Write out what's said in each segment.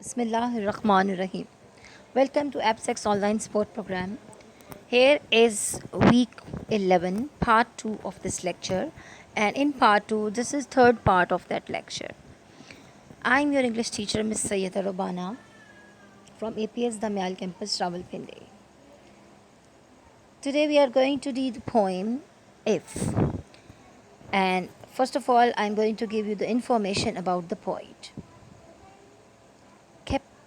Bismillahirrahmanirrahim. Welcome to AppSex Online Sport Program. Here is week 11, part 2 of this lecture. And in part 2, this is third part of that lecture. I'm your English teacher, Miss Sayyida Robana from APS Damial Campus, Rawalpindi. Today we are going to read the poem If. And first of all, I'm going to give you the information about the poet.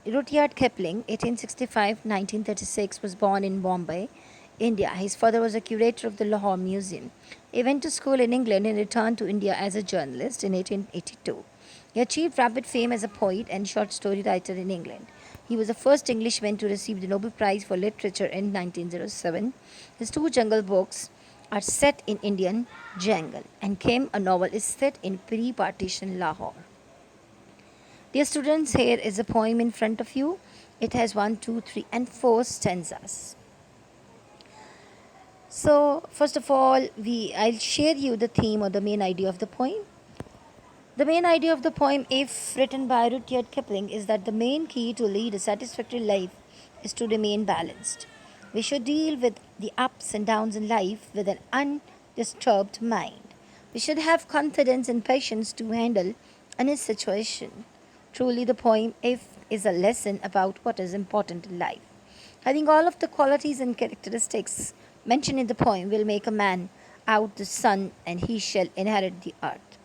Rudyard Kipling, 1865-1936, was born in Bombay, India. His father was a curator of the Lahore Museum. He went to school in England and returned to India as a journalist in 1882. He achieved rapid fame as a poet and short story writer in England. He was the first Englishman to receive the Nobel Prize for Literature in 1907. His two jungle books are set in Indian jungle, and Kim, a novel, is set in pre-partition Lahore. Dear students, here is a poem in front of you. It has 1, 2, 3, and 4 stanzas. So, first of all, I'll share you the theme or the main idea of the poem. The main idea of the poem, if written by Rudyard Kipling, is that the main key to lead a satisfactory life is to remain balanced. We should deal with the ups and downs in life with an undisturbed mind. We should have confidence and patience to handle any situation. Truly, the poem If is a lesson about what is important in life. Having all of the qualities and characteristics mentioned in the poem will make a man out the sun, and he shall inherit the earth.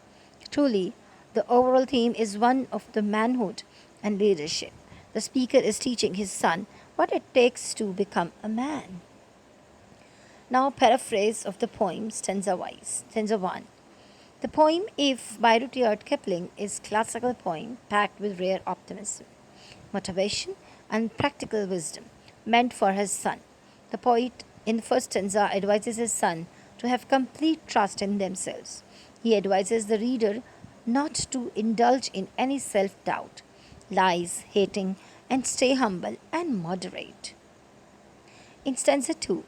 Truly, the overall theme is one of the manhood and leadership. The speaker is teaching his son what it takes to become a man. Now, paraphrase of the poem stanza-wise. Stanza 1. The poem If by Rudyard Kipling is a classical poem packed with rare optimism, motivation, and practical wisdom meant for his son. The poet in the first stanza advises his son to have complete trust in themselves. He advises the reader not to indulge in any self-doubt, lies, hating, and stay humble and moderate. In stanza 2,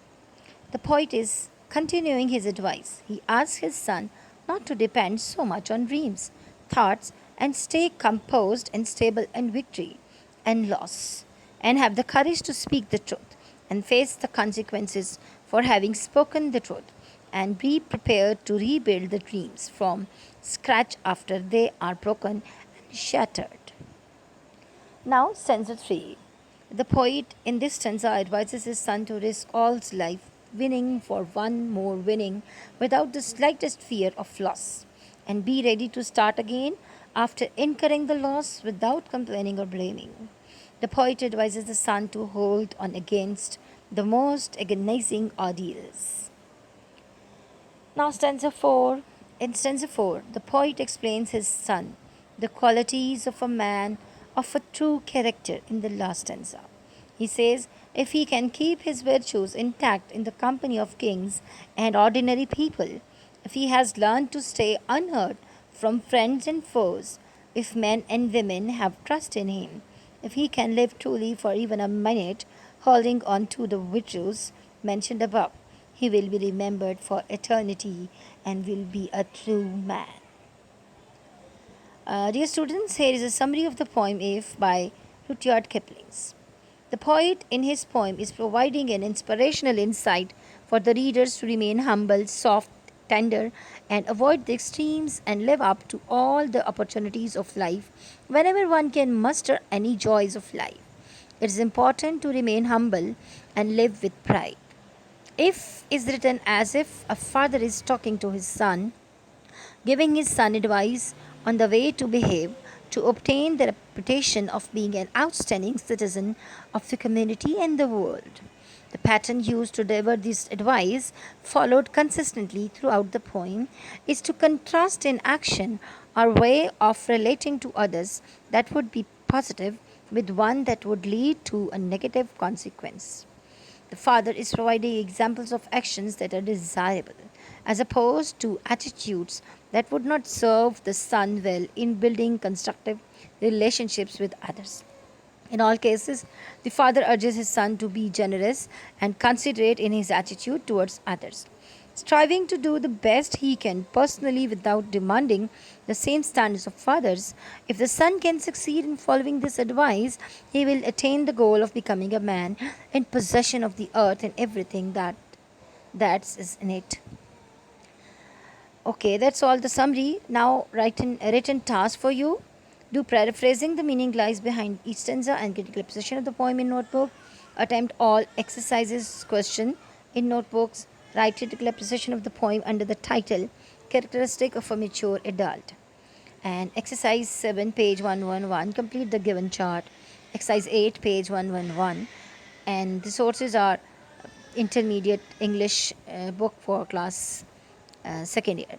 the poet is continuing his advice. He asks his son not to depend so much on dreams, thoughts, and stay composed and stable in victory and loss, and have the courage to speak the truth and face the consequences for having spoken the truth, and be prepared to rebuild the dreams from scratch after they are broken and shattered. Now, stanza 3. The poet in this stanza advises his son to risk all his life winning for one more winning without the slightest fear of loss, and be ready to start again after incurring the loss without complaining or blaming. The poet advises the son to hold on against the most agonizing ordeals. Now, stanza 4. In stanza 4, the poet explains his son the qualities of a man of a true character in the last stanza. He says, if he can keep his virtues intact in the company of kings and ordinary people, if he has learned to stay unhurt from friends and foes, if men and women have trust in him, if he can live truly for even a minute, holding on to the virtues mentioned above, he will be remembered for eternity and will be a true man. Dear students, here is a summary of the poem If by Rudyard Kipling. The poet in his poem is providing an inspirational insight for the readers to remain humble, soft, tender, and avoid the extremes and live up to all the opportunities of life whenever one can muster any joys of life. It is important to remain humble and live with pride. If is written as if a father is talking to his son, giving his son advice on the way to behave to obtain the reputation of being an outstanding citizen of the community and the world. The pattern used to deliver this advice, followed consistently throughout the poem, is to contrast in action or way of relating to others that would be positive with one that would lead to a negative consequence. The father is providing examples of actions that are desirable, as opposed to attitudes that would not serve the son well in building constructive relationships with others. In all cases, the father urges his son to be generous and considerate in his attitude towards others, striving to do the best he can personally without demanding the same standards of fathers. If the son can succeed in following this advice, he will attain the goal of becoming a man in possession of the earth and everything that's in it. Okay, that's all the summary. Now, written task for you. Do paraphrasing. The meaning lies behind each stanza and critical appreciation of the poem in notebook. Attempt all exercises question in notebooks. Write critical appreciation of the poem under the title Characteristic of a Mature Adult. And exercise 7, page 111. Complete the given chart. Exercise 8, page 111. And the sources are intermediate English book for class second year,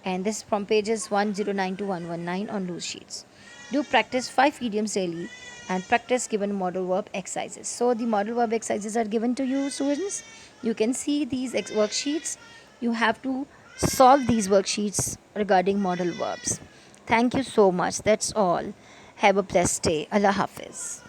and this is from pages 109 to 119 on loose sheets. Do practice 5 idioms daily and practice given model verb exercises. So the model verb exercises are given to you, students. You can see these worksheets. You have to solve these worksheets regarding model verbs. Thank you so much. That's all. Have a blessed day. Allah Hafiz.